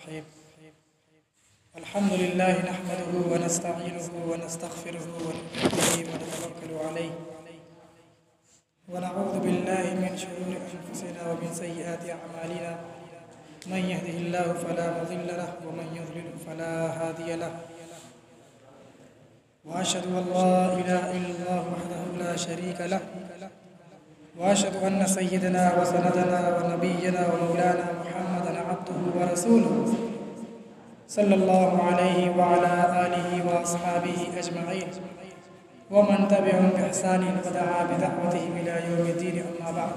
रहीम। अल्हम्दुलिल्लाह नहमदुहु व नस्तईनुहु व नस्तगफिरुहु व नूमिनु बिही व नतवक्कलु अलैहि व नऊज़ु बिल्लाहि मिन शुरूरि अंफुसिना व मिन सय्यिआति अअमालिना। मन यहदिहिल्लाहु फला मुज़िल्ल लहु व मन युज़्लिल्हु फला हादिय लहु। व अशहदु अन ला इलाहा इल्लल्लाहु वहदहु ला शरीक लहु व अशहदु अन्न सय्यिदना व सनदना व नबिय्यना व मौलाना मुहम्मदन अब्दुहु व रसूलुहु सल्लल्लाहु अलैहि व अला आलिहि व अस्हाबिहि अजमईन व मन तबिअहुम बिइहसानिन व दआ बिदअवतिहिम इला यौमिद्दीन। अम्मा बअद।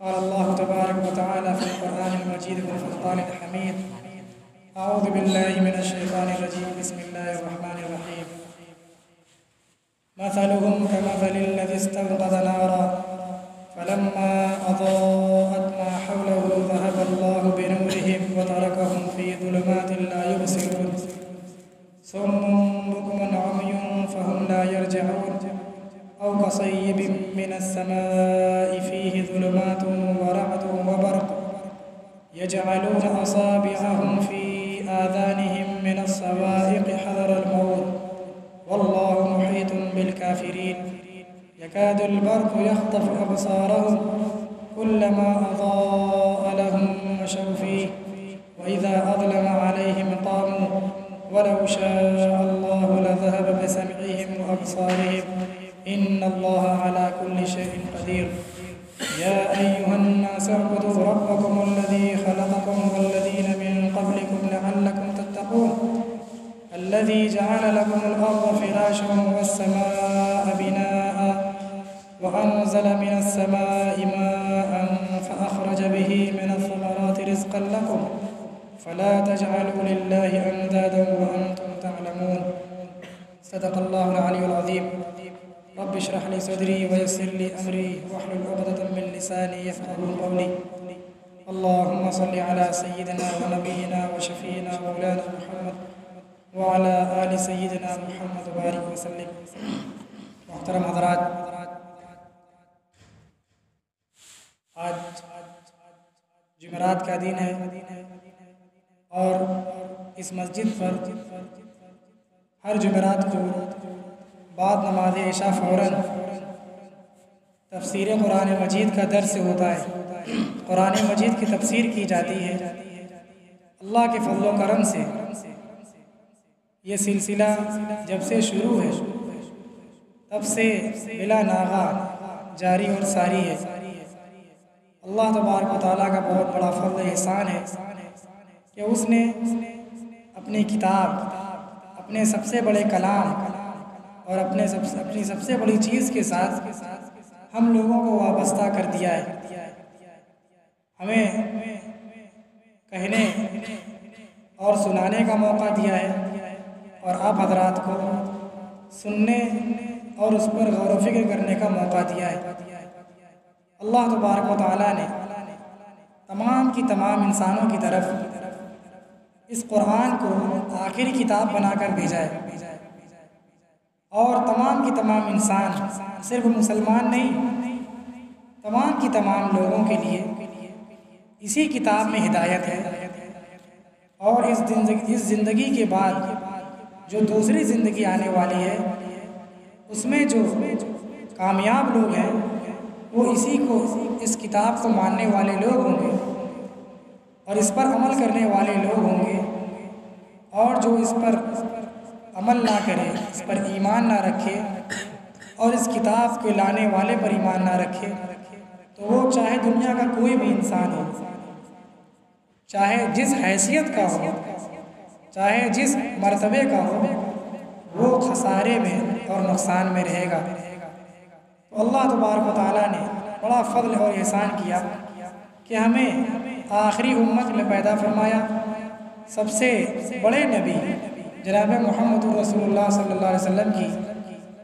क़ाल अल्लाहु तबारक व तआला फ़िल क़ुरआनिल मजीद वल फ़ुरक़ानिल हमीद। अऊज़ु बिल्लाहि मिनश शैतानिर रजीम। बिस्मिल्लाहिर रहमानिर रहीम। मसलुहुम कमसलिल लज़ी इस्तवक़द नारा फलम्मा अज़ाअत मा हौलहु ज़हब अल्लाहु बिनूरिहिम व तरकहुम फ़ी ज़ुलुमातिन ला युबसिरून सुम्मुन बुक्मुन उम्युन फ़हुम ला यरजिऊन औ कसय्यिबिन मिनस समाइ फ़ीहि ज़ुलुमातुन व रअदुन व बर्क़ यजअलून असाबिअहुम फ़ी आज़ानिहिम मिनस सवाइक़ि हज़रल मौत वल्लाहु मुहीतुन बिल काफ़िरीन। यकादुल बर्क़ु यख़्तफ़ु अबसारहुम कुल्लमा अज़ाअ लहुम मशौ फ़ीहि व इज़ा अज़लम अलैहिम क़ामू वलौ शाअ अल्लाहु लज़हब बिसमइहिम व अबसारिहिम इन्नल्लाहा अला कुल्लि शैइन क़दीर। या अय्युहन्नास उअ्बुदू रब्बकुमुल्लज़ी ख़लक़कुम वल्लज़ीन मिन क़ब्लिकुम लअल्लकुम तत्तक़ून अल्लज़ी जअल लकुमुल अर्ज़ फ़िराशन वस्समाअ बिनाअ व अनज़ल मिनस समाइ माअन फ़अख़रज बिही मिनस समराति रिज़्क़न लकुम फ़ला तजअलू लिल्लाहि अंदादन व अंतुम तअलमून। सदक़ल्लाहुल अलियुल अज़ीम। रब्बि इश्रह ली सदरी व यस्सिर ली अमरी वहलुल उक़दतम मिन लिसानी यफ़क़हू क़ौली। अल्लाहुम्मा सल्लि अला सय्यिदिना व नबिय्यिना व शफ़ीइना मौलाना मुहम्मद व अला आलि सय्यिदिना मुहम्मद व बारिक व सल्लिम। मोहतरम हज़रात, आज जुमेरात का दिन है और इस मस्जिद पर हर जुमेरात को बाद नमाज इशा फ़ौरन तफ़सीर कुरान मजीद का दर्स होता है। कुरान मजीद की तफ़सीर की जाती है। अल्लाह के फज़ल व करम से ये सिलसिला जब से शुरू है तब से बिला नागा जारी और सारी है। अल्लाह तबारक व तआला का बहुत बड़ा फ़ज़ल एहसान है कि उसने अपनी किताब, अपने सबसे बड़े कलाम और अपनी सबसे बड़ी चीज़ के साथ हम लोगों को वाबस्ता कर दिया है। हमें कहने और सुनाने का मौका दिया है और आप हज़रात को सुनने और उस पर गौर व फिक्र करने का मौका दिया है। अल्लाह तबारक व तआला ने तमाम की तमाम इंसानों की तरफ इस कुरान को आखिरी किताब बनाकर भेजा है और तमाम की तमाम इंसान, सिर्फ मुसलमान नहीं, तमाम की तमाम लोगों के लिए इसी किताब में हिदायत है। और इस ज़िंदगी के बाद जो दूसरी ज़िंदगी आने वाली है उसमें जो कामयाब लोग हैं वो इस किताब को मानने वाले लोग होंगे और इस पर अमल करने वाले लोग होंगे। और जो इस पर अमल ना करे, इस पर ईमान ना रखे और इस किताब के लाने वाले पर ईमान ना रखे तो वो चाहे दुनिया का कोई भी इंसान हो, चाहे जिस हैसियत का हो, चाहे जिस मर्तबे का हो, वो खसारे में और नुकसान में रहेगा। तो अल्लाह तबारक व तआला ने बड़ा फ़ज़ल और एहसान किया कि हमें आखिरी उम्मत में पैदा फरमाया, सबसे बड़े नबी जनाब मोहम्मद रसूलुल्लाह सल्लल्लाहु अलैहि वसल्लम की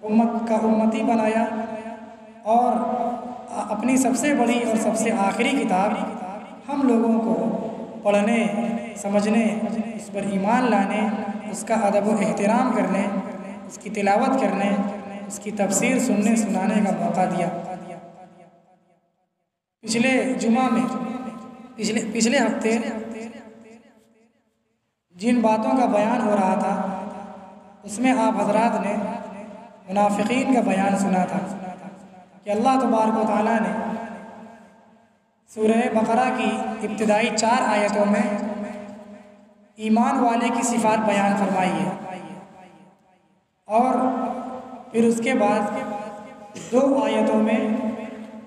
उम्मत का उम्मती बनाया और अपनी सबसे बड़ी और सबसे आखिरी किताब हम लोगों को पढ़ने, समझने, उस पर ईमान लाने, उसका अदब व एहतराम करने, उसकी तिलावत करने, उसकी तफसीर सुनने सुनाने का मौका दिया। पिछले जुमा में पिछले हफ्ते जिन बातों का बयान हो रहा था उसमें आप हजरात ने मुनाफिकीन का बयान सुना था कि अल्लाह तबारक व तआला ने सूरह बकरा की इब्तिदाई 4 आयतों में ईमान वाले की सिफ़ात बयान फरमाई है और फिर उसके बाद 2 आयतों में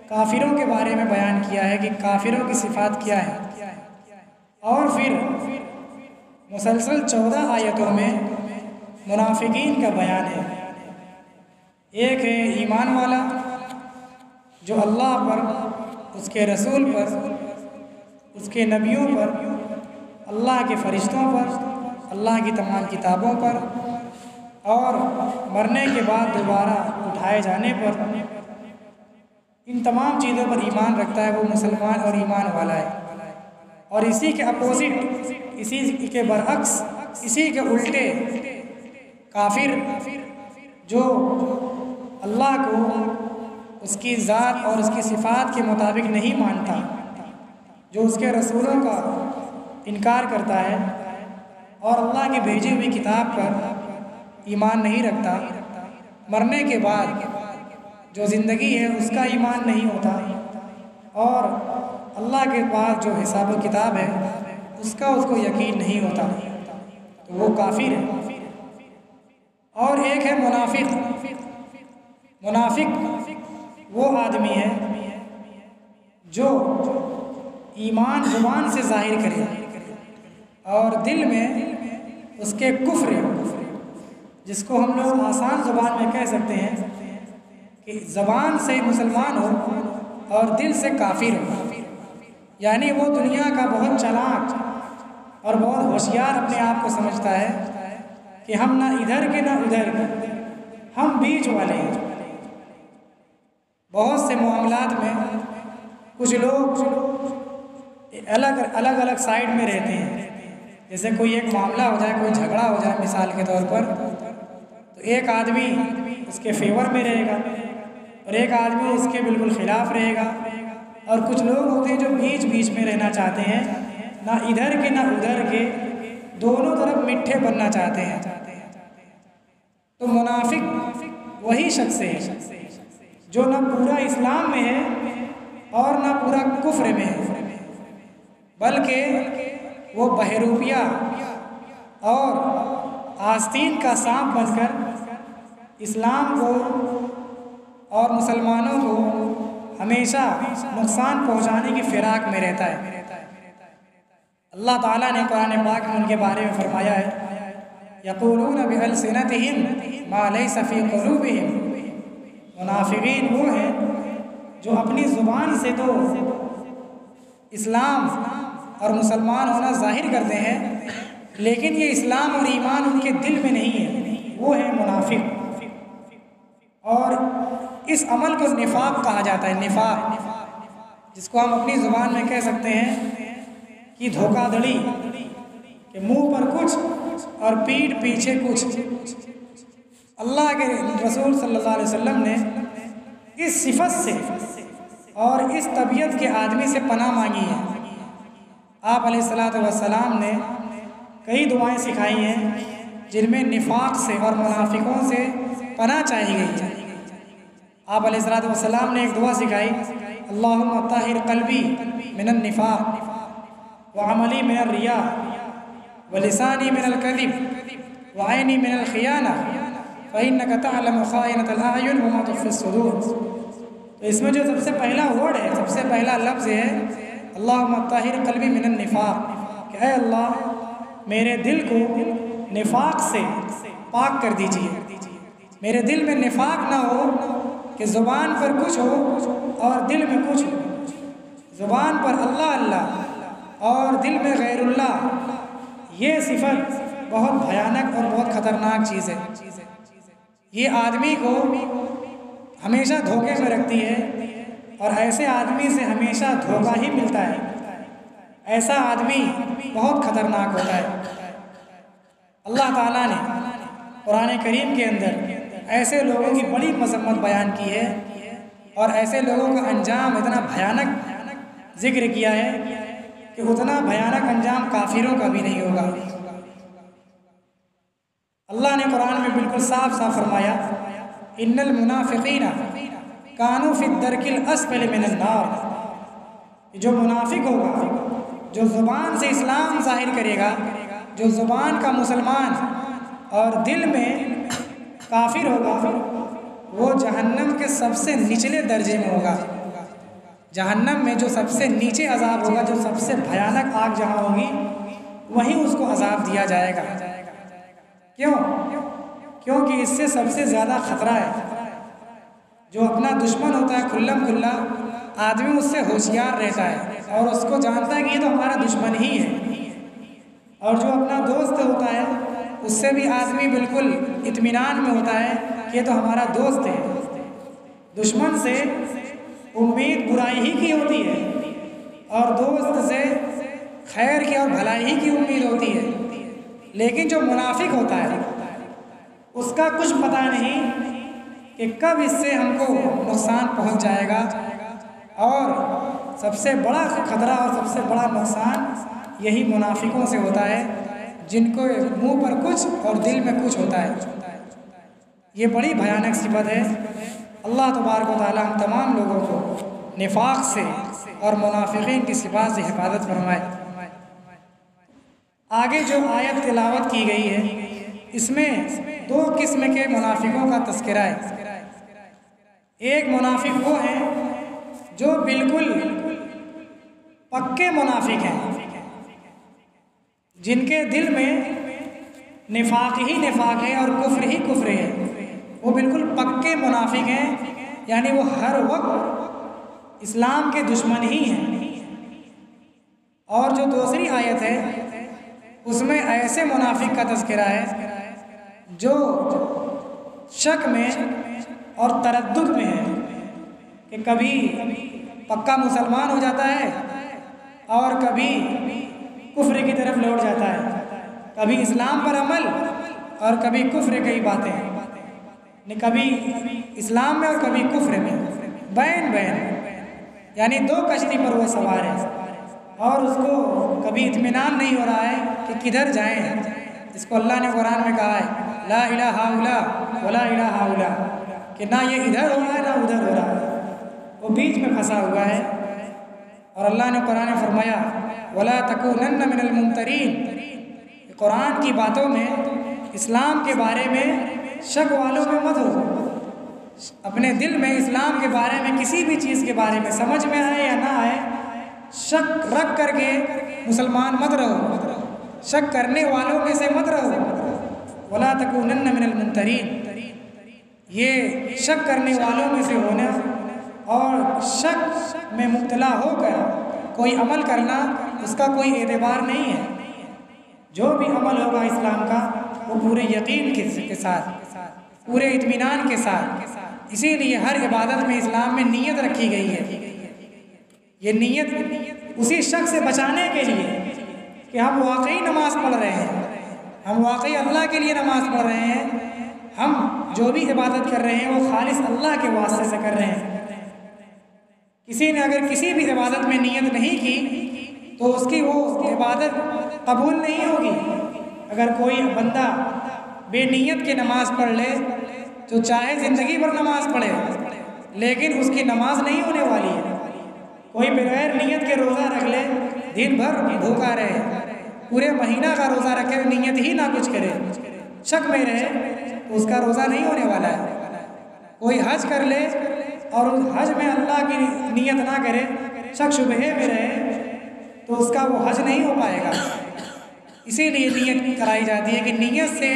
काफिरों के बारे में बयान किया है कि काफिरों की सिफ़ात क्या है, और फिर मुसलसल 14 आयतों में मुनाफिकीन का बयान है। एक है ईमान वाला जो अल्लाह पर, उसके रसूल पर, उसके नबियों पर, अल्लाह के फ़रिश्तों पर, अल्लाह की तमाम किताबों पर और मरने के बाद दोबारा उठाए जाने पर, इन तमाम चीज़ों पर ईमान रखता है, वो मुसलमान और ईमान वाला है। और इसी के अपोजिट, इसी के बरअक्स, इसी के उल्टे काफिर जो अल्लाह को उसकी ज़ात और उसकी सिफ़ात के मुताबिक नहीं मानता, जो उसके रसूलों का इनकार करता है और अल्लाह की भेजी हुई किताब पर ईमान नहीं रखता, मरने के बाद जो ज़िंदगी है उसका ईमान नहीं होता और अल्लाह के पास जो हिसाब व किताब है उसका उसको यकीन नहीं होता, तो वो काफिर है। और एक है मुनाफिक। मुनाफिक वो आदमी है जो ईमान ज़ुबान से ज़ाहिर करे और दिल में उसके कुफ्र है, जिसको हम लोग आसान ज़ुबान में कह सकते हैं कि ज़बान से मुसलमान हो और दिल से काफिर हो। यानी वो दुनिया का बहुत चालाक और बहुत होशियार अपने आप को समझता है कि हम ना इधर के ना उधर के, हम बीच वाले हैं। बहुत से मामलात में कुछ लोग अलग अलग साइड में रहते हैं। जैसे कोई एक मामला हो जाए, कोई झगड़ा हो जाए मिसाल के तौर पर, तो एक आदमी उसके फेवर में रहेगा और एक आदमी उसके बिल्कुल ख़िलाफ़ रहेगा। और कुछ लोग होते हैं जो बीच बीच में रहना चाहते हैं, ना इधर के ना उधर के, दोनों तरफ मिठ्ठे बनना चाहते हैं। तो मुनाफिक वही शख्स है जो ना पूरा इस्लाम में है और ना पूरा कुफ्र में है, बल्कि वो बहरूपिया और आस्तीन का सांप बनकर इस्लाम को और मुसलमानों को हमेशा नुकसान पहुंचाने की फिराक में रहता है। अल्लाह ताला ने कुरान पाक में उनके बारे में फरमाया है, यक़ूलून बिअल्सिनतिहिम मा लैसा फ़ी क़ुलूबिहिम। मुनाफिकीन वो हैं जो अपनी ज़ुबान से तो इस्लाम और मुसलमान होना ज़ाहिर करते हैं, लेकिन ये इस्लाम और ईमान उनके दिल में नहीं है, वो है मुनाफिक। और इस अमल को निफाक कहा जाता है। निफाक, जिसको हम अपनी ज़ुबान में कह सकते हैं कि धोखाधड़ी, कि मुंह पर कुछ और पीठ पीछे कुछ। अल्लाह के रसूल सल्लल्लाहु अलैहि वसल्लम ने इस सिफत से और इस तबीयत के आदमी से पनाह मांगी है। आप अलैहिस्सलातु वस्सलाम ने कई दुआएं सिखाई हैं जिनमें निफाक से और मुनाफिकों से पनाह चाही गई है। आप अलैहिस्सलातु वस्सलाम ने एक दुआ सिखाई, अल्लाहुम्मा ताहिर क़ल्बी मिनन निफाक व अमली मिनर रिया व लिसानी मिनल कज़िब व ऐनी मिनल खियाना फ़इन्नका तअलमु ख़ाइनतल अयुन व मा तुख़फ़ी सुदूर। तो इसमें जो सबसे पहला वर्ड है, सबसे पहला लफ्ज़ है अल्लाहुम्मा ताहिर क़ल्बी मिनन निफाक, कि ऐ अल्लाह मेरे दिल को निफाक से पाक कर दीजिए। मेरे दिल में निफाक ना हो कि ज़ुबान पर कुछ हो और दिल में कुछ हो। ज़ुबान पर अल्लाह अल्लाह और दिल में गैरुल्लाह, ये सिफत बहुत भयानक और बहुत ख़तरनाक चीज़ है। ये आदमी को हमेशा धोखे में रखती है और ऐसे आदमी से हमेशा धोखा ही मिलता है। ऐसा आदमी बहुत ख़तरनाक होता है। अल्लाह ताला ने कुरान करीम के अंदर ऐसे लोगों की बड़ी मज़म्मत बयान की है और ऐसे लोगों का अंजाम इतना भयानक जिक्र किया है कि उतना भयानक अंजाम काफिरों का भी नहीं होगा। अल्लाह ने कुरान में बिल्कुल साफ साफ फरमाया, इन्नल मुनाफिकीना कानू फी दरकिल अस्फल मिनन नार। जो मुनाफिक होगा, जो ज़ुबान से इस्लाम ज़ाहिर करेगा, जो ज़ुबान का मुसलमान और दिल में काफिर होगा, वो जहन्नम के सबसे निचले दर्जे में होगा। जहन्नम में जो सबसे नीचे अजाब होगा, जो सबसे भयानक आग जहाँ होगी, वहीं उसको अजाब दिया जाएगा। क्यों? क्योंकि इससे सबसे ज़्यादा ख़तरा है। जो अपना दुश्मन होता है खुल्लम खुल्ला, आदमी उससे होशियार रहता है और उसको जानता है कि ये तो हमारा दुश्मन ही है। और जो अपना दोस्त होता है, उससे भी आदमी बिल्कुल इत्मीनान में होता है कि ये तो हमारा दोस्त है। दुश्मन से उम्मीद बुराई ही की होती है और दोस्त से खैर की और भलाई ही की उम्मीद होती है। लेकिन जो मुनाफिक होता है, उसका कुछ पता नहीं कि कब इससे हमको नुकसान पहुंच जाएगा। और सबसे बड़ा खतरा और सबसे बड़ा नुकसान यही मुनाफिकों से होता है, जिनको मुंह पर कुछ और दिल में कुछ होता है। ये बड़ी भयानक सिफत है। अल्लाह तबारक व तआला हम तमाम लोगों को निफाक से और मुनाफिकीन की सिफात से हिफाजत फरमाए। आगे जो आयत तिलावत की गई है, इसमें दो किस्म के मुनाफिकों का तस्करा है। एक मुनाफिक वो हैं जो बिल्कुल पक्के मुनाफिक हैं, जिनके दिल में निफाक ही निफाक है और कुफ्र ही कुफ्र है। वो बिल्कुल पक्के मुनाफिक हैं, यानी वो हर वक्त इस्लाम के दुश्मन ही हैं। और जो दूसरी आयत है, उसमें ऐसे मुनाफिक का तज़किरा है जो शक में और तरद्दुद में है कि कभी पक्का मुसलमान हो जाता है और कभी कुफ्र की तरफ लौट जाता है, कभी इस्लाम पर अमल और कभी कुफ्र की बातें, कभी इस्लाम में और कभी कुफ्र में, बैन बैन, यानी दो कश्ती पर वो सवार है और उसको कभी इत्मीनान नहीं हो रहा है कि किधर जाएं। जिसको अल्लाह ने कुरान में कहा है, ला इलाहा इल्ला वला इलाहा इल्ला, कि ना ये इधर हो रहा है ना उधर हो रहा है, वो बीच में फंसा हुआ है। और अल्लाह ने कुरान में फरमाया, वला तकूनन्न मिनल मुमतरीन। कुरान की बातों में, इस्लाम के बारे में शक वालों में मत हो। अपने दिल में इस्लाम के बारे में, किसी भी चीज़ के बारे में, समझ में आए या ना आए, शक रख करके मुसलमान मत रहो, शक करने वालों में से मत रहो। वला तकूनन्न मिनल मुमतरीन, ये शक करने वालों में से होना और शक में मुब्तला होकर कोई अमल करना, उसका कोई एतबार नहीं है। जो भी अमल होगा इस्लाम का, वो पूरे यकीन के साथ, पूरे इत्मीनान के साथ। इसीलिए हर इबादत में इस्लाम में नीयत रखी गई है। ये नीयत उसी शक से बचाने के लिए कि हम वाकई नमाज पढ़ रहे हैं, हम वाकई अल्लाह के लिए नमाज पढ़ रहे हैं, हम जो भी इबादत कर रहे हैं वो खालिस अल्लाह के वास्ते से कर रहे हैं। किसी ने अगर किसी भी इबादत में नीयत नहीं की तो उसकी वो इबादत कबूल नहीं होगी। अगर कोई बंदा बेनीयत की नमाज पढ़ ले तो चाहे ज़िंदगी भर नमाज पढ़े, लेकिन उसकी नमाज नहीं होने वाली है। कोई बगैर नीयत के रोज़ा रख ले, दिन भर भूखा रहे, पूरे महीना का रोज़ा रखे, नीयत ही ना कुछ करे, शक में रहे, तो उसका रोज़ा नहीं होने वाला है। कोई हज कर ले और उस हज में अल्लाह की नीयत ना करे, शक शुबहे में रहे, तो उसका वो हज नहीं हो पाएगा। इसीलिए नीयत कराई जाती है कि नीयत से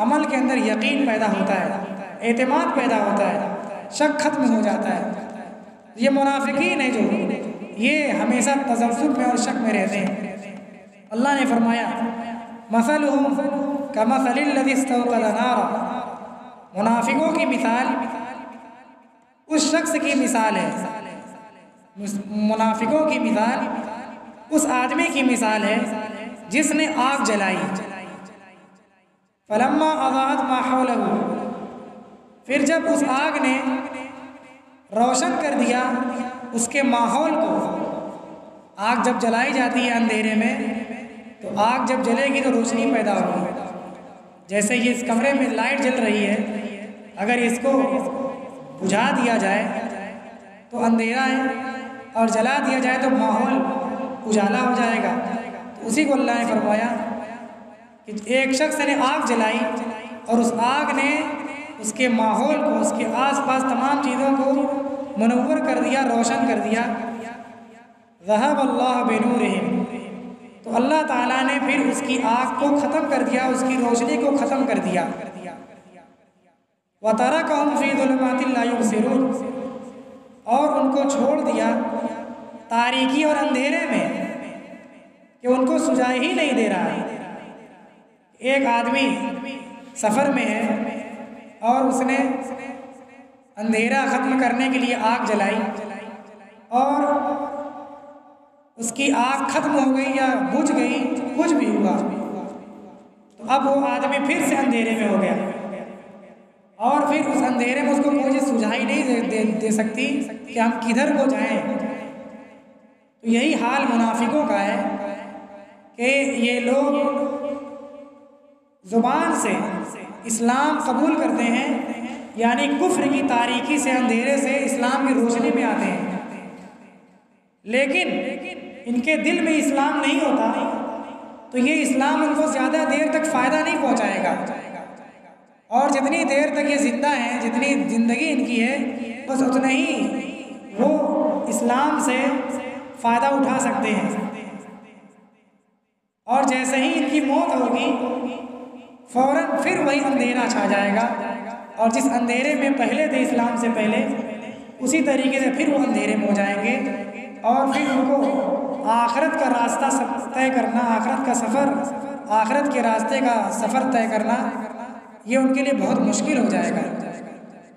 अमल के अंदर यकीन पैदा होता है, एतमाद पैदा होता है, शक खत्म हो जाता है। ये मुनाफिकीन है जो ये हमेशा तज़ब्ज़ुब में और शक में रहते हैं। अल्लाह ने फरमाया, मसलुहुम कमसलिल लज़ी इस्तौक़द नारा। मुनाफिकों की मिसाल उस शख्स की मिसाल है, मुनाफिकों की मिसाल उस आदमी की मिसाल है जिसने आग जलाई। फलम्मा अज़ाअत मा हौलहु, फिर जब उस आग ने रोशन कर दिया उसके माहौल को। आग जब जलाई जाती है अंधेरे में, तो आग जब जलेगी तो रोशनी पैदा होगी। जैसे ये इस कमरे में लाइट जल रही है, अगर इसको बुझा दिया जाए तो अंधेरा है, और जला दिया जाए तो माहौल उजाला हो जाएगा। तो उसी को अल्लाह ने फरमाया कि एक शख्स ने आग जलाई और उस आग ने उसके माहौल को, उसके आसपास तमाम चीज़ों को मुनव्वर कर दिया, रोशन कर दिया। ज़हब अल्लाह बिनूरिहिम, तो अल्लाह ताला ने फिर उसकी आग को ख़त्म कर दिया, उसकी रोशनी को ख़त्म कर दिया। व तरकहुम फ़ी ज़ुलुमातिन ला युबसिरून, और उनको छोड़ दिया तारीकी और अंधेरे में कि उनको सुझाई ही नहीं दे रहा है। एक आदमी सफ़र में है और उसने अंधेरा ख़त्म करने के लिए आग जलाई और उसकी आग ख़त्म हो गई या बुझ गई, कुछ भी हुआ, तो अब वो आदमी फिर से अंधेरे में हो गया और फिर उस अंधेरे में उसको कोई सुझाई नहीं दे सकती कि हम किधर को जाएं। तो यही हाल मुनाफिकों का है कि ये लोग ज़ुबान से इस्लाम कबूल करते हैं, यानी कुफ्र की तारीकी से, अंधेरे से इस्लाम की रोशनी में आते हैं, लेकिन इनके दिल में इस्लाम नहीं होता, तो ये इस्लाम उनको ज़्यादा देर तक फ़ायदा नहीं पहुँचाएगा। और जितनी देर तक ये ज़िंदा हैं, जितनी ज़िंदगी इनकी है, बस उतना ही वो इस्लाम से फ़ायदा उठा सकते हैं। और जैसे ही इनकी मौत होगी फ़ौरन फिर वही अंधेरा छा जाएगा, और जिस अंधेरे में पहले थे इस्लाम से पहले, उसी तरीके से फिर वो अंधेरे में हो जाएंगे। और फिर उनको आखिरत का रास्ता तय करना, आखिरत का सफ़र, आखिरत के रास्ते का सफ़र तय करना, ये उनके लिए बहुत मुश्किल हो जाएगा।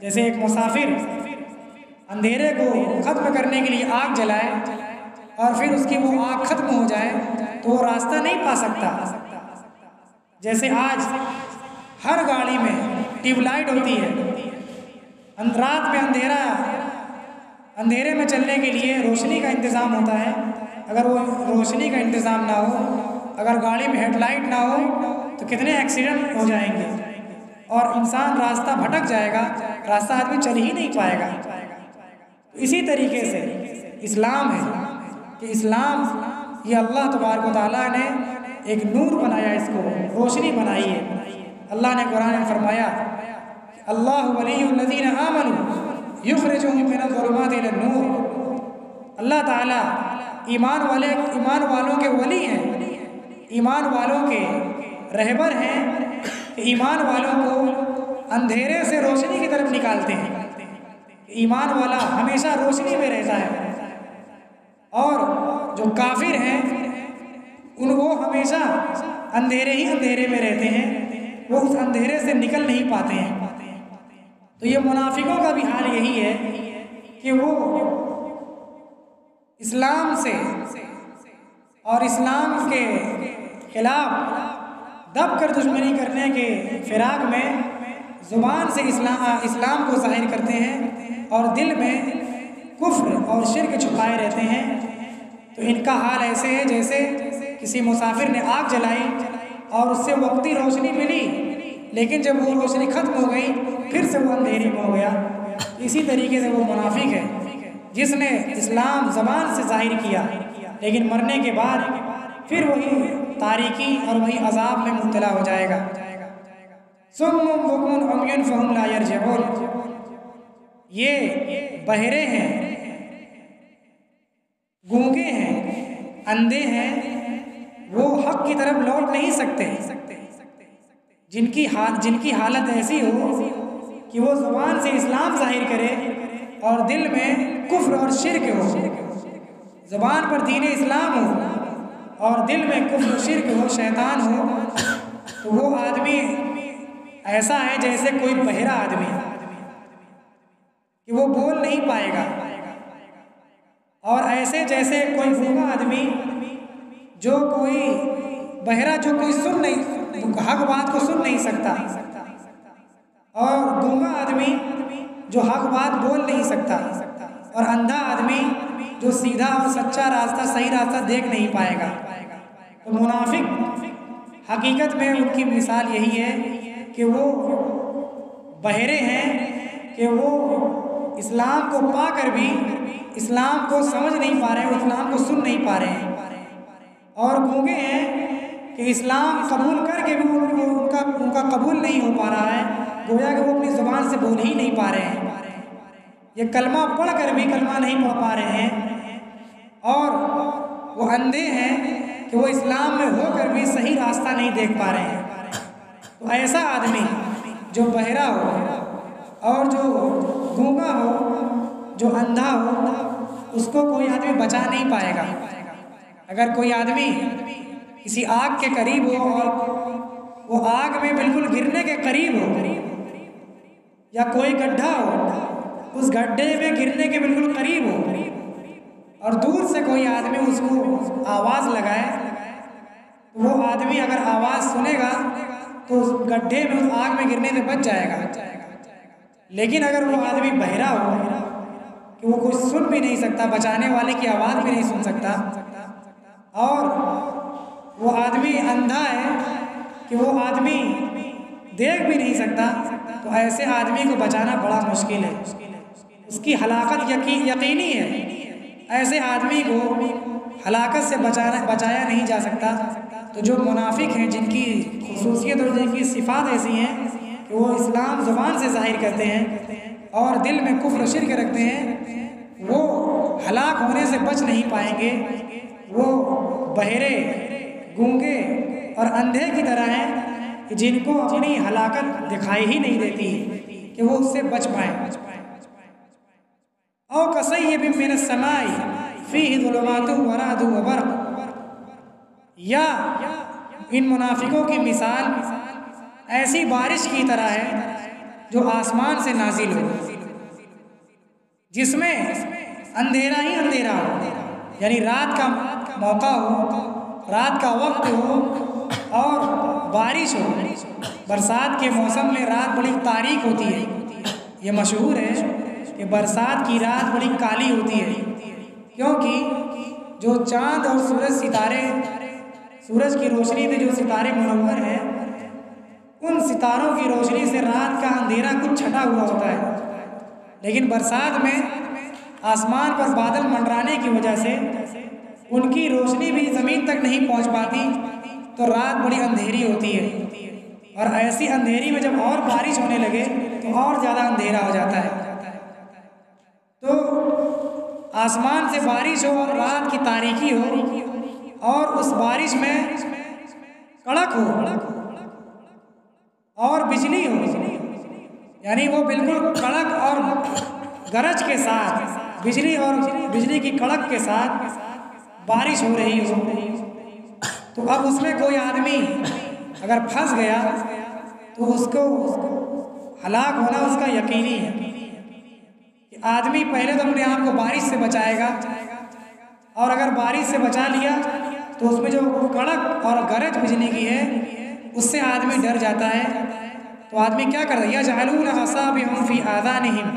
जैसे एक मुसाफिर अंधेरे को ख़त्म करने के लिए आग जलाए और फिर उसकी वो आग ख़त्म हो जाए तो वो रास्ता नहीं पा सकता। जैसे आज हर गाड़ी में ट्यूबलाइट होती है, रात में अंधेरे में चलने के लिए रोशनी का इंतज़ाम होता है। अगर वो रोशनी का इंतज़ाम ना हो, अगर गाड़ी में हेडलाइट ना हो, तो कितने एक्सीडेंट हो जाएंगे और इंसान रास्ता भटक जाएगा, रास्ता आदमी चल ही नहीं पाएगा। तो इसी तरीके से इस्लाम है कि इस्लाम ये अल्लाह तबारक व तआला ने एक नूर बनाया, इसको रोशनी बनाई है। अल्लाह ने कुरान में फरमाया अल्लाहु वलियुल्लज़ीना आमनू युख़रिजुहुम मिनज़्ज़ुलुमाति इलन-नूर। अल्लाह ताला ईमान वालों के वली हैं, ईमान वालों के रहबर हैं, ईमान वालों को अंधेरे से रोशनी की तरफ निकालते हैं। ईमान वाला हमेशा रोशनी में रहता है और जो काफिर हैं वो हमेशा अंधेरे में रहते हैं, वो उस अंधेरे से निकल नहीं पाते हैं। तो ये मुनाफिकों का भी हाल यही है कि वो इस्लाम से और इस्लाम के खिलाफ दब कर दुश्मनी करने के फिराक में ज़ुबान से इस्लाम को ज़ाहिर करते हैं और दिल में कुफ्र और शिर्क छुपाए रहते हैं। तो इनका हाल ऐसे है जैसे किसी मुसाफिर ने आग जलाई और उससे वक्ती रोशनी मिली, लेकिन जब वो रोशनी ख़त्म हो गई फिर से वो अंधेरी में हो गया। इसी तरीके से वो मुनाफिक है जिसने इस्लाम ज़बान से ज़ाहिर किया, लेकिन मरने के बाद फिर वही तारीकी और वही अजाब में मुब्तला हो जाएगा। सुम्मुन बुकुमुन उम्युन फहुम ला यरजिऊन, ये बहरे हैं, गूंगे हैं, अंधे हैं, वो हक की तरफ लौट नहीं सकते। जिनकी हालत ऐसी हो कि वो ज़ुबान से इस्लाम ज़ाहिर करे और दिल में कुफ्र और शिर्क हो, ज़ुबान पर दीन इस्लाम हो और दिल में कुफ्र शिर्क हो, शैतान हो, तो वो आदमी ऐसा है जैसे कोई बहरा आदमी कि वो बोल नहीं पाएगा, और ऐसे जैसे कोई गूंगा आदमी जो कोई बहरा, जो कोई सुन नहीं, हक बात को सुन नहीं सकता, और गूंगा आदमी जो हक बात बोल नहीं सकता, और अंधा आदमी जो सीधा और सच्चा रास्ता, सही रास्ता देख नहीं पाएगा। तो मुनाफिक हकीकत में उनकी मिसाल यही है कि वो बहरे हैं, कि वो इस्लाम को पाकर भी इस्लाम को समझ नहीं पा रहे हैं, इस्लाम को सुन नहीं पा रहे हैं, और गूंगे हैं कि इस्लाम कबूल करके भी उनका कबूल नहीं हो पा रहा है, गोया कि वो अपनी ज़ुबान से बोल ही नहीं पा रहे हैं, ये कलमा पढ़ कर भी कलमा नहीं पढ़ पा रहे हैं, और वो अंधे हैं कि वो इस्लाम में होकर भी सही रास्ता नहीं देख पा रहे हैं। तो ऐसा आदमी जो बहरा हो और जो गूंगा हो, जो अंधा हो, उसको कोई आदमी बचा नहीं पाएगा। अगर कोई आदमी किसी आग के करीब हो और वो आग में बिल्कुल गिरने के करीब हो, या कोई गड्ढा हो, उस गड्ढे में गिरने के बिल्कुल करीब हो, और दूर से कोई आदमी उसको आवाज़ लगाए, तो वो आदमी अगर आवाज़ सुनेगा तो उस गड्ढे में, उस आग में गिरने से बच जाएगा। लेकिन अगर वो आदमी बहरा हो कि वो कुछ सुन भी नहीं सकता, बचाने वाले की आवाज़ भी नहीं सुन सकता, और वो आदमी अंधा है कि वो आदमी देख भी नहीं सकता, तो ऐसे आदमी को बचाना बड़ा मुश्किल है, उसकी हलाकत यकीनी है। ऐसे आदमी को हलाकत से बचाया नहीं जा सकता। तो जो मुनाफिक हैं, जिनकी खुसूसियत और जिनकी सिफ़ात ऐसी हैं कि वो इस्लाम ज़ुबान से ज़ाहिर करते हैं और दिल में कुफ्र शिर्क रखते हैं, वो हलाक होने से बच नहीं पाएंगे। वो बहरे, गूंगे और अंधे की तरह हैं कि जिनको अपनी हलाकत दिखाई ही नहीं देती कि वो उससे बच पाएँ। औ कसय्यिबिन मिनस समाई फ़ीहि ज़ुलुमातुन व रअदुन व बरक़, या इन मुनाफिकों की मिसाल ऐसी बारिश की तरह है जो आसमान से नाजिल हो, जिसमें अंधेरा ही अंधेरा हो, यानी रात का मौका हो, रात का वक्त हो और बारिश हो। बरसात के मौसम में रात बड़ी तारीक होती है, ये मशहूर है कि बरसात की रात बड़ी काली होती है, क्योंकि जो चाँद और सूरज की रोशनी में जो सितारे मुनव्वर हैं, उन सितारों की रोशनी से रात का अंधेरा कुछ छटा हुआ होता है। लेकिन बरसात में आसमान पर बादल मंडराने की वजह से उनकी रोशनी भी ज़मीन तक नहीं पहुंच पाती, तो रात बड़ी अंधेरी होती है, और ऐसी अंधेरी में जब और बारिश होने लगे तो और ज़्यादा अंधेरा हो जाता है। तो आसमान से बारिश हो और रात की तारीकी हो, और उस बारिश में कड़क हो और बिजली हो, यानी वो बिल्कुल कड़क और गरज के साथ, बिजली की कड़क के साथ बारिश हो रही हो, तो अब उसमें कोई आदमी अगर फंस गया तो उसको हलाक होना उसका यकीनी है। कि आदमी पहले तो अपने आप को बारिश से बचाएगा, और अगर बारिश से बचा लिया तो उसमें जो कड़क और गरज बिजली की है उससे आदमी डर जाता है। तो आदमी क्या करता है, यजअलून असाबिअहुम फी आज़ानिहिम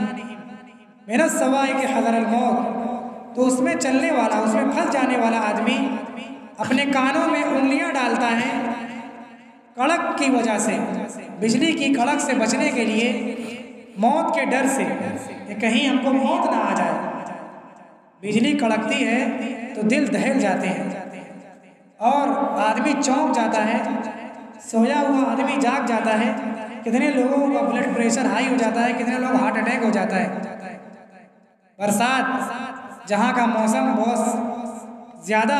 मिनस सवाइक़ि हज़रल मौत, तो उसमें चलने वाला, उसमें फंस जाने वाला आदमी अपने कानों में उंगलियां डालता है कड़क की वजह से, बिजली की कड़क से बचने के लिए, मौत के डर से कि कहीं हमको मौत ना आ जाए। बिजली कड़कती है तो दिल दहल जाते हैं और आदमी चौंक जाता है, सोया हुआ आदमी जाग जाता है। कितने लोगों का ब्लड प्रेशर हाई हो जाता है, कितने लोग हार्ट अटैक हो जाता है। बरसात जहाँ का मौसम बहुत ज़्यादा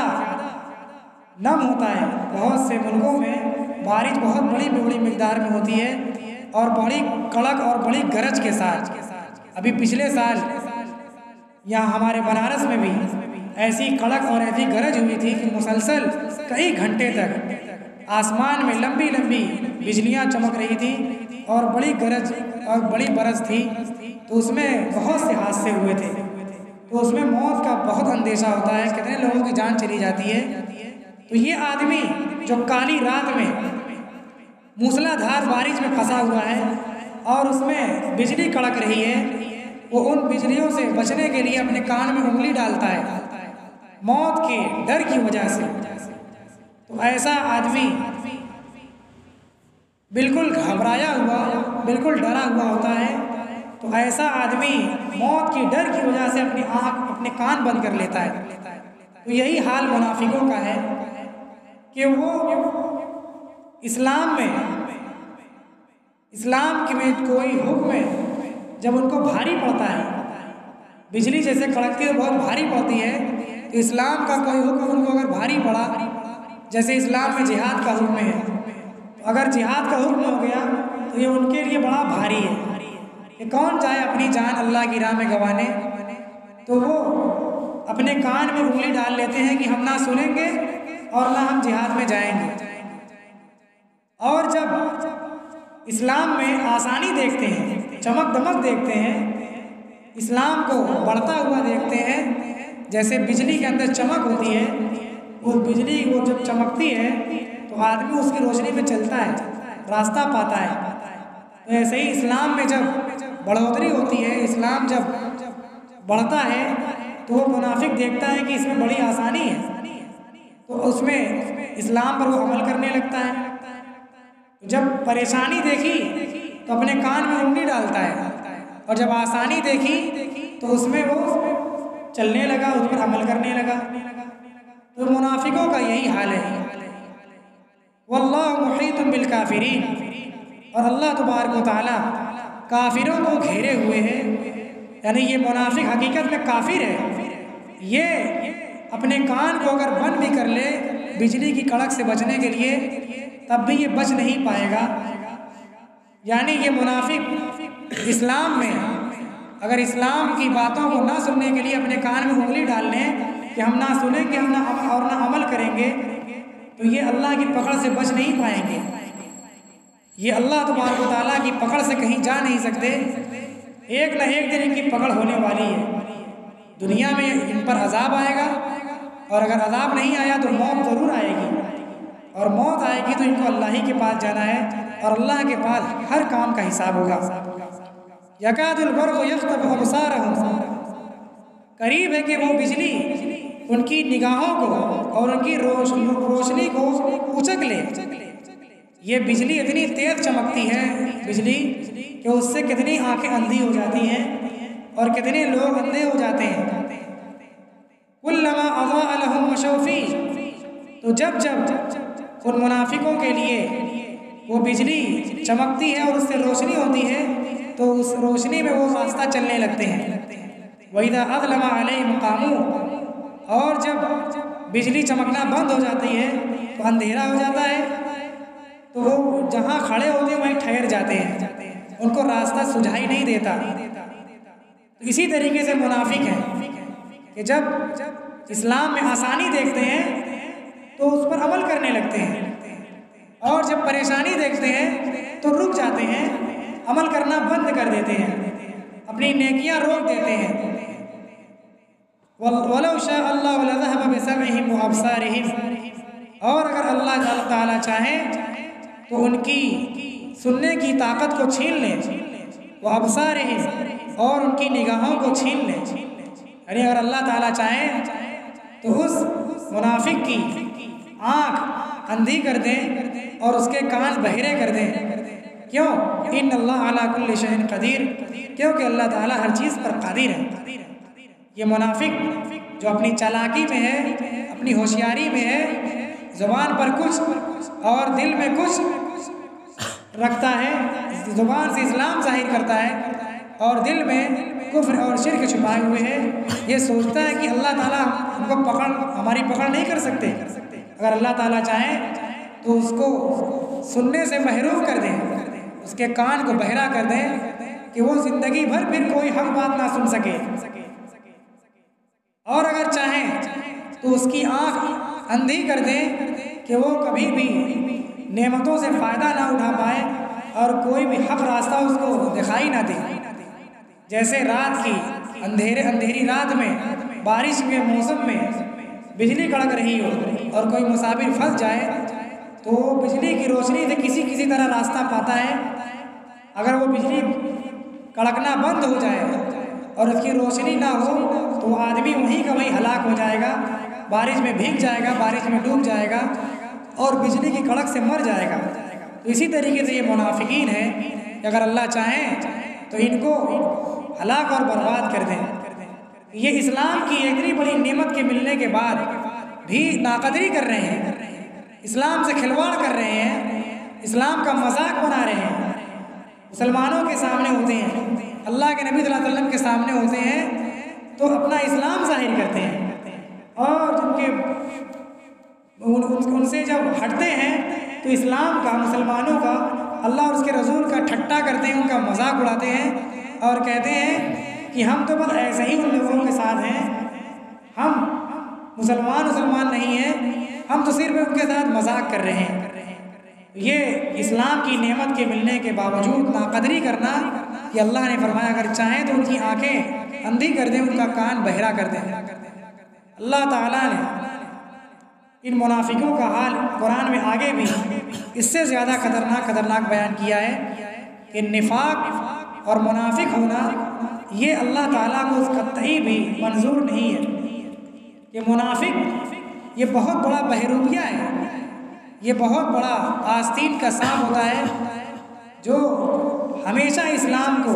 नम होता है, बहुत से मुल्कों में बारिश बहुत बड़ी मिकदार में होती है और बड़ी कड़क और बड़ी गरज के साथ। अभी पिछले साल यहाँ हमारे बनारस में भी ऐसी कड़क और ऐसी गरज हुई थी कि मुसलसल कई घंटे तक आसमान में लंबी लंबी बिजलियाँ चमक रही थी और बड़ी गरज और बड़ी बरस थी। तो उसमें बहुत से हादसे हुए थे, तो उसमें मौत का बहुत अंदेशा होता है, कितने लोगों की जान चली जाती है। तो ये आदमी जो काली रात में मूसलाधार बारिश में फंसा हुआ है और उसमें बिजली कड़क रही है, वो उन बिजलियों से बचने के लिए अपने कान में उंगली डालता है मौत के डर की वजह से। तो ऐसा आदमी बिल्कुल घबराया हुआ, बिल्कुल डरा हुआ होता है, तो ऐसा आदमी मौत की डर की वजह से अपनी आँख, अपने कान बंद कर लेता है। तो यही हाल मुनाफिकों का है कि वो इस्लाम में कोई हुक्म है जब उनको भारी पड़ता है, बिजली जैसे कड़कती है बहुत भारी पड़ती है, तो इस्लाम का कोई हुक्म उनको अगर भारी पड़ा, जैसे इस्लाम में जिहाद का हुक्म है, तो अगर जिहाद का हुक्म हो गया तो ये उनके लिए बड़ा भारी है कि कौन जाए अपनी जान अल्लाह की राह में गंवाने। तो वो अपने कान में उंगली डाल लेते हैं कि हम ना सुनेंगे और ना हम जिहाद में जाएंगे। और जब इस्लाम में आसानी देखते हैं, चमक दमक देखते हैं, इस्लाम को बढ़ता हुआ देखते हैं, जैसे बिजली के अंदर चमक होती है, वो बिजली वो जब चमकती है तो आदमी उसकी रोशनी में चलता है, रास्ता पाता है। तो ऐसे ही इस्लाम में जब बढ़ोतरी होती है, इस्लाम जब बढ़ता है, तो वो मुनाफिक देखता है कि इसमें बड़ी आसानी है, तो उसमें इस्लाम पर वो अमल करने लगता है। जब परेशानी देखी तो अपने कान में उंगली डालता है, और जब आसानी देखी तो उसमें वो चलने लगा, उस पर अमल करने लगा। तो मुनाफिकों का यही हाल है। वल्लाहु मुहीतुम बिल काफिरीन, और अल्लाह तबारक व तआला काफिरों को घेरे हुए है। यानी ये मुनाफिक हकीकत में काफिर है, ये अपने कान को अगर बंद भी कर ले बिजली की कड़क से बचने के लिए, तब भी ये बच नहीं पाएगा। यानी ये मुनाफिक इस्लाम में अगर इस्लाम की बातों को ना सुनने के लिए अपने कान में उंगली डाल लें कि हम ना सुनेंगे, हम ना और ना अमल करेंगे, तो ये अल्लाह की पकड़ से बच नहीं पाएंगे। ये अल्लाह तबारक व तआला की पकड़ से कहीं जा नहीं सकते। एक न एक दिन इनकी पकड़ होने वाली है। दुनिया में इन पर अजाब आएगा, और अगर अजाब नहीं आया तो मौत ज़रूर आएगी, और मौत आएगी तो इनको अल्लाह ही के पास जाना है, और अल्लाह के पास हर काम का हिसाब होगा। यकादुल बर्क़ु यख्तफ़ु अब्सारहुम, करीब है कि वो बिजली उनकी निगाहों को और उनकी रोशनी को उचक ले। ये बिजली इतनी तेज चमकती है बिजली कि उससे कितनी आंखें अंधी हो जाती हैं और कितने लोग अंधे हो जाते हैं। कुल्लमा अज़ाअ लहुम मशौ फ़ीह, तो जब जब उन मुनाफिकों के लिए वो बिजली चमकती है और उससे रोशनी होती है, तो उस रोशनी में वो रास्ता चलने लगते हैं। वइज़ा अज़लमा अलैहिम क़ामू, और जब बिजली चमकना बंद हो जाती है तो अंधेरा हो जाता है, तो वो जहाँ खड़े होते हैं वहीं ठहर जाते हैं, उनको रास्ता सुझाई नहीं देता। तो इसी तरीके से मुनाफिक हैं कि जब इस्लाम में आसानी देखते हैं तो उस पर अमल करने लगते हैं, और जब परेशानी देखते हैं तो रुक जाते हैं, अमल करना बंद कर देते हैं, अपनी नेकियां रोक देते हैं। वलौ शाअ अल्लाहु लज़हब बिसमइहिम व अबसारिहिम, और अगर अल्लाह ताला चाहे तो उनकी सुनने की ताकत को छीन लें, व अबसारिहिम, और उनकी निगाहों को छीन लें। यानी अगर अल्लाह ताला चाहे तो उस मुनाफिक की आँख अंधी कर दें और उसके कान बहिरे कर दें। क्यों? इन्नल्लाह अला कुल्लि शैइन क़दीर, क्योंकि अल्लाह ताला हर चीज़ पर क़ादिर है। ये मुनाफिक जो अपनी चालाकी में है, अपनी होशियारी में है, ज़ुबान पर कुछ और दिल में कुछ रखता है, ज़ुबान से इस्लाम ज़ाहिर करता है और दिल में कुफ्र और शिर्क छुपाए हुए है। ये सोचता है कि अल्लाह ताला हमको हमारी पकड़ नहीं कर सकते। अगर अल्लाह ताला चाहे तो उसको सुनने से महरूम कर दें, उसके कान को बहरा कर दें कि वो ज़िंदगी भर फिर कोई हक बात ना सुन सके। और अगर चाहें तो उसकी आँख अंधी कर दें कि वो कभी भी नेमतों से फ़ायदा ना उठा पाए और कोई भी हक रास्ता उसको दिखाई ना दे। जैसे रात की अंधेरी रात में, बारिश के मौसम में बिजली कड़क रही हो और कोई मुसाफिर फंस जाए, तो वो बिजली की रोशनी से किसी तरह रास्ता पाता है। अगर वो बिजली कड़कना बंद हो जाए और उसकी रोशनी ना हो तो वो आदमी वहीं का वहीं हलाक हो जाएगा, बारिश में भीग जाएगा, बारिश में डूब जाएगा और बिजली की कड़क से मर जाएगा। तो तो इसी तरीके से ये मुनाफिकीन है कि अगर अल्लाह चाहें तो इनको हलाक और बर्बाद कर दें। ये इस्लाम की इतनी बड़ी नेमत के मिलने के बाद भी नाकदरी कर रहे हैं, इस्लाम से खिलवाड़ कर रहे हैं, इस्लाम का मजाक बना रहे हैं। मुसलमानों के सामने होते हैं, अल्लाह के नबी सल्लल्लाहु अलैहि वसल्लम के सामने होते हैं तो अपना इस्लाम जाहिर करते हैं, और उनसे जब हटते हैं तो इस्लाम का, मुसलमानों का, अल्लाह और उसके रसूल का ठट्टा करते हैं, उनका मजाक उड़ाते हैं और कहते हैं कि हम तो बस ऐसे ही उन लोगों के साथ हैं, हम मुसलमान नहीं हैं, हम तो सिर्फ उनके साथ मजाक कर रहे हैं। ये इस्लाम की नेमत के मिलने के बावजूद नाकदरी करना कि अल्लाह ने फरमाया अगर चाहें तो उनकी आंखें अंधी कर दें, उनका कान बहरा कर दें। अल्लाह ताला ने इन मुनाफिकों का हाल कुरान में आगे भी इससे ज़्यादा खतरनाक बयान किया है कि निफाक और मुनाफिक होना ये अल्लाह ताला को कतई भी मंजूर नहीं है। कि मुनाफिक ये बहुत बड़ा बहरूपिया है, ये बहुत बड़ा आस्तीन का सांप होता है जो हमेशा इस्लाम को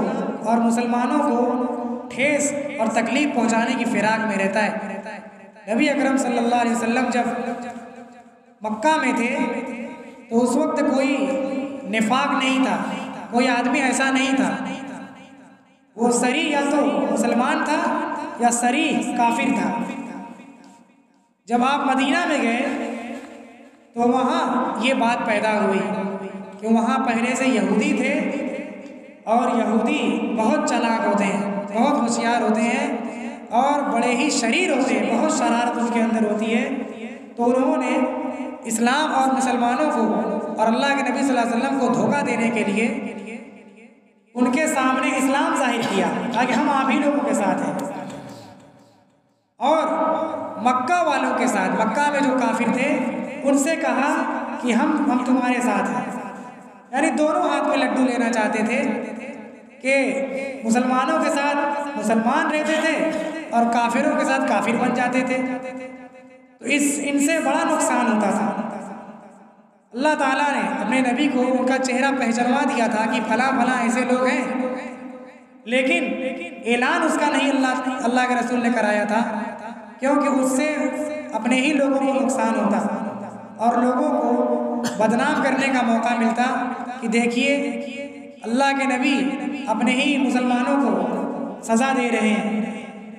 और मुसलमानों को ठेस और तकलीफ़ पहुंचाने की फिराक में रहता है। नबी अकरम सल्लल्लाहु अलैहि वसल्लम जब मक्का में थे तो उस वक्त कोई निफाक नहीं था, कोई आदमी ऐसा नहीं था, वो सरी या तो मुसलमान था या सरी काफिर था। जब आप मदीना में गए तो वहाँ ये बात पैदा हुई कि वहाँ पहले से यहूदी थे और यहूदी बहुत चालाक होते हैं, बहुत होशियार होते हैं और बड़े ही शरीर होते हैं, बहुत शरारत उनके अंदर होती है। तो उन्होंने इस्लाम और मुसलमानों को और अल्लाह के नबी सल्लल्लाहु अलैहि वसल्लम को धोखा देने के लिए उनके सामने इस्लाम जाहिर किया ताकि हम आप ही लोगों के साथ हैं, और मक्का वालों के साथ, मक्का में जो काफिर थे उनसे कहा कि हम तुम्हारे साथ हैं। यानी दोनों हाथ में लड्डू लेना चाहते थे कि मुसलमानों के साथ मुसलमान रहते थे और काफिरों के साथ काफिर बन जाते थे। तो इनसे बड़ा नुकसान होता था। अल्लाह ताला ने अपने नबी को उनका चेहरा पहचानवा दिया था कि फला फला ऐसे लोग हैं, लेकिन ऐलान उसका नहीं अल्लाह के रसूल ने कराया था, क्योंकि उससे अपने ही लोगों को नुकसान होता और लोगों को बदनाम करने का मौका मिलता कि देखिए अल्लाह के नबी अपने ही मुसलमानों को सज़ा दे रहे हैं,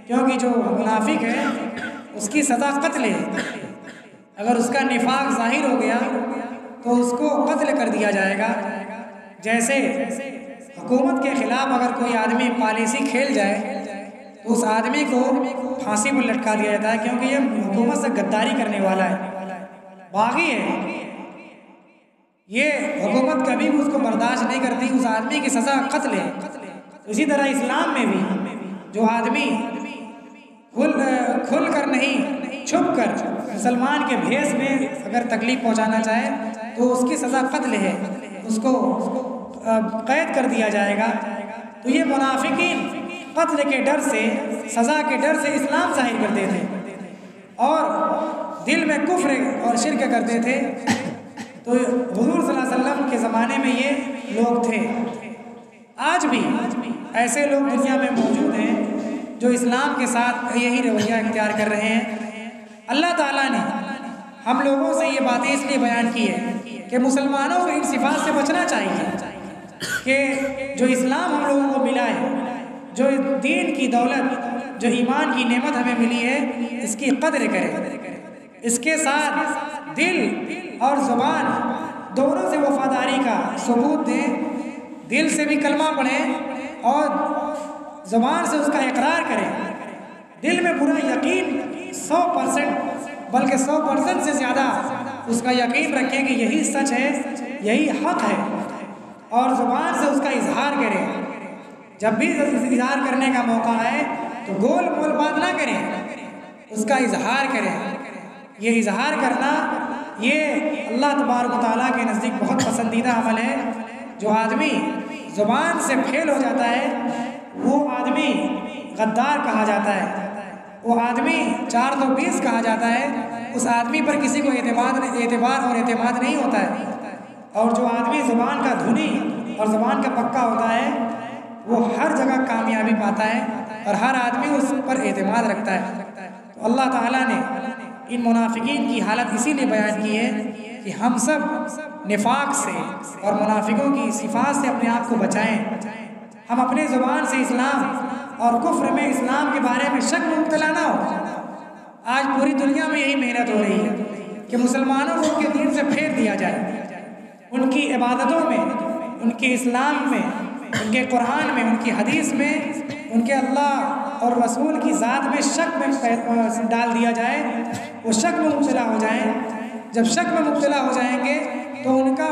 क्योंकि जो मुनाफिक है उसकी सज़ा कत्ल है। अगर उसका निफाक जाहिर हो गया तो उसको कत्ल कर दिया जाएगा। जैसे हुकूमत के ख़िलाफ़ अगर कोई आदमी पॉलिसी खेल जाए तो उस आदमी को फांसी पर लटका दिया जाता है, क्योंकि ये हुकूमत से गद्दारी करने वाला है, बागी है, ये हुकूमत कभी भी उसको बर्दाश्त नहीं करती, उस आदमी की सज़ा कत्ल है। इसी तरह इस्लाम में भी जो आदमी खुल कर नहीं छुप कर मुसलमान के भेष में अगर तकलीफ़ पहुंचाना चाहे तो उसकी सज़ा कत्ल है, उसको कैद कर दिया जाएगा। तो ये मुनाफिकीन कत्ल के डर से, सज़ा के डर से इस्लाम जाहिर करते थे और दिल में कुफ्र और शिर्क करते थे। तो हुज़ूर सल्लल्लाहु अलैहि वसल्लम के ज़माने में ये लोग थे। आज भी ऐसे लोग दुनिया में मौजूद हैं जो इस्लाम के साथ यही रवैया इख्तियार कर रहे हैं। अल्लाह ताला ने हम लोगों से ये बातें इसलिए बयान की है कि मुसलमानों को इन सिफात से बचना चाहिए कि जो इस्लाम हम लोगों को मिला है, जो दीन की दौलत, जो ईमान की नेमत हमें मिली है, इसकी कदर करें, इसके साथ दिल और ज़ुबान दोनों से वफादारी का सबूत दें। दिल से भी कलमा पढ़ें और ज़ुबान से उसका इकरार करें। दिल में पूरा यकीन 100% बल्कि 100% से ज़्यादा उसका यकीन रखें कि यही सच है, यही हक़ है, और ज़ुबान से उसका इजहार करें। जब भी इजहार करने का मौका आए तो गोल मोल बात ना करें, उसका इजहार करें। ये इजहार करना ये अल्लाह तबारक व तआला के नज़दीक बहुत पसंदीदा अमल है। जो आदमी ज़ुबान से फेल हो जाता है वो आदमी गद्दार कहा जाता है, वो आदमी 420 कहा जाता है। उस आदमी पर किसी को एतबार और एतमाद नहीं होता है। और जो आदमी ज़ुबान का धुनी और ज़ुबान का पक्का होता है वो हर जगह कामयाबी पाता है और हर आदमी उस पर एतमाद रखता है। तो अल्लाह ताला ने इन मुनाफिकीन की हालत इसीलिए बयान की है कि हम सब निफाक से और मुनाफिकों की सिफात से अपने आप को बचाएं। हम अपने ज़ुबान से इस्लाम और कुफ्र में इस्लाम के बारे में शक में मुब्तला ना हो। आज पूरी दुनिया में यही मेहनत हो रही है कि मुसलमानों को उनके दीन से फेर दिया जाए, उनकी इबादतों में, उनके इस्लाम में, उनके कुरान में, उनकी हदीस में, उनके अल्लाह और रसूल की ज़ात में शक में डाल दिया जाए, वो शक में मुब्तला हो जाएं। जब शक में मुब्तला हो जाएंगे तो उनका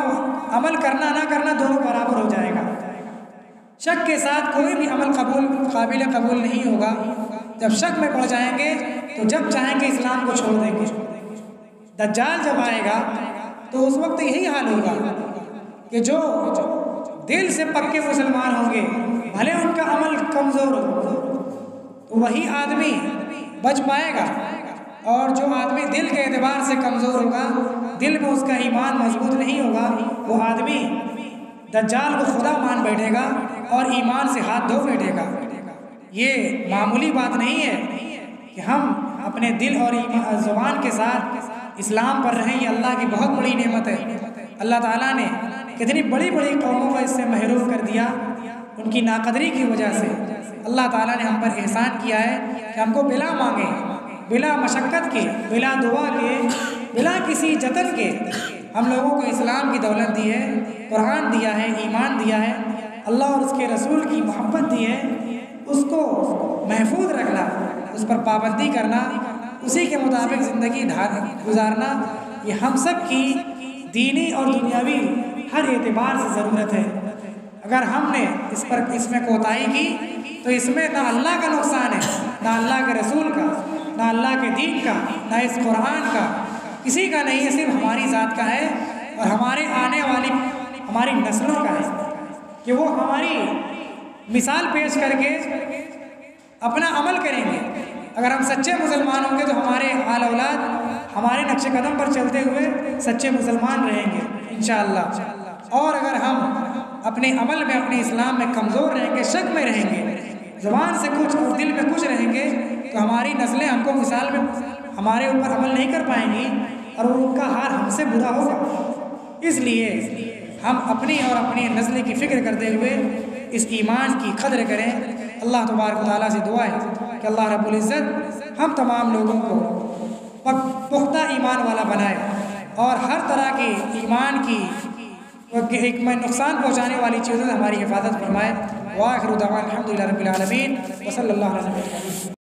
अमल करना ना करना दोनों बराबर हो जाएगा। शक के साथ कोई भी अमल काबिल कबूल नहीं होगा। जब शक में पड़ जाएंगे तो जब चाहेंगे इस्लाम को छोड़ देंगे। दज्जाल जब आएगा तो उस वक्त यही हाल होगा कि जो दिल से पक्के मुसलमान होंगे, भले उनका अमल कमज़ोर हो, तो वही आदमी बच पाएगा। और जो आदमी दिल के एतबार से कमज़ोर होगा, दिल में उसका ईमान मजबूत नहीं होगा, वो आदमी दज्जाल को खुदा मान बैठेगा और ईमान से हाथ धो बैठेगा। ये मामूली बात नहीं है कि हम अपने दिल और ज़ुबान के साथ इस्लाम पर रहें। ये अल्लाह की बहुत बड़ी नेमत है। अल्लाह ताला ने कितनी बड़ी बड़ी कौमों को इससे महरूम कर दिया, उनकी नाकदरी की वजह से। अल्लाह ताला ने हम पर एहसान किया है कि हमको बिला मांगे, बिला मशक्क़त के, बिला दुआ के, बिला किसी जतन के हम लोगों को इस्लाम की दौलत दी है, कुरान दिया है, ईमान दिया है, अल्लाह और उसके रसूल की मोहब्बत दी है। उसको महफूज रखना, उस पर पाबंदी करना, उसी के मुताबिक ज़िंदगी गुजारना, ये हम सब की दीनी और दुनियावी हर एतबार से ज़रूरत है। अगर हमने इसमें कोताही की तो इसमें ना अल्लाह का नुकसान है, ना अल्लाह के रसूल का, ना अल्लाह के दीन का, ना इस कुरान का, किसी का नहीं है। सिर्फ हमारी ज़ात का है और हमारे आने वाली हमारी नस्लों का है कि वो हमारी मिसाल पेश करके अपना अमल करेंगे। अगर हम सच्चे मुसलमान होंगे तो हमारे आल औलाद हमारे नक्शे कदम पर चलते हुए सच्चे मुसलमान रहेंगे इंशाअल्लाह। और अगर हम अपने अमल में, अपने इस्लाम में कमज़ोर रहेंगे, शक में रहेंगे, ज़ुबान से कुछ और दिल में कुछ रहेंगे, तो हमारी नस्लें हमको मिसाल में हमारे ऊपर अमल नहीं कर पाएंगी और उनका हार हमसे बुरा होगा। इसलिए हम अपनी और अपनी नस्ल की फ़िक्र करते हुए इस ईमान की कदर करें। अल्लाह तबारक व तआला से दुआ है कि अल्लाह रब्बुल इज़्ज़त हम तमाम लोगों को पुख्ता ईमान वाला बनाए और हर तरह की ईमान की एक में नुकसान पहुँचाने वाली चीज़ों से हमारी हिफाजत फरमाए। व आखिरु दअवाना अल्हम्दुलिल्लाहि रब्बिल आलमीन व सल्लल्लाहु अलैहि वसल्लम।